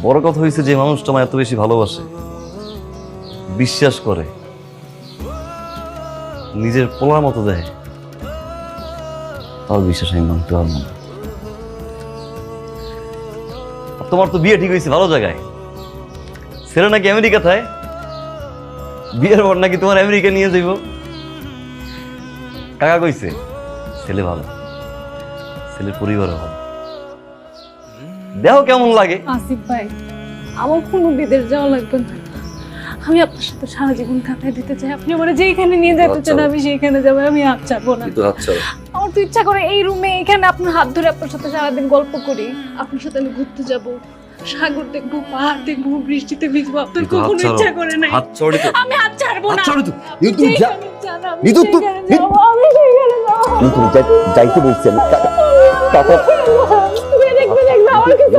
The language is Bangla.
বড় কথা হয়েছে যে মানুষটা আমার এত বেশি ভালোবাসে, বিশ্বাস করে, নিজের পোলার মতো দেয়, তার বিশ্বাস আমি মানতে পারবো না। আর তোমার তো বিয়ে ঠিক হয়েছে ভালো জায়গায়, ছেলে নাকি আমেরিকা থাকে, বিয়ের পর নাকি তোমার আমেরিকা নিয়ে যাইব। কাকা কইছে ছেলে ভালো, ছেলের পরিবারও ভালো, দেখো কেমন লাগে। আসিফ ভাই, আমার কোনো বিদেশ যাওয়া লাগবে না, আমি আপনার সাথে সারা জীবন কাটাই দিতে চাই। আপনি আমার যেখানে নিয়ে যেতে চান আমি সেইখানে যাবো, আমি হাত ছাড়বো না। আমার তো ইচ্ছা করে এই রুমে এখানে আপনার হাত ধরে আপনার সাথে সারাদিন গল্প করি, আপনার সাথে আমি ঘুরতে যাব, সাগর দেখবো, পাহাড় দেখবো, বৃষ্টিতে ভিজবো। আপনার কখনো ইচ্ছা করে নাই। আমি হাত ছাড়বো না। আমি সেইখানে যাবো। যাইতে বলছি আমি। দেখবে আমার কিছু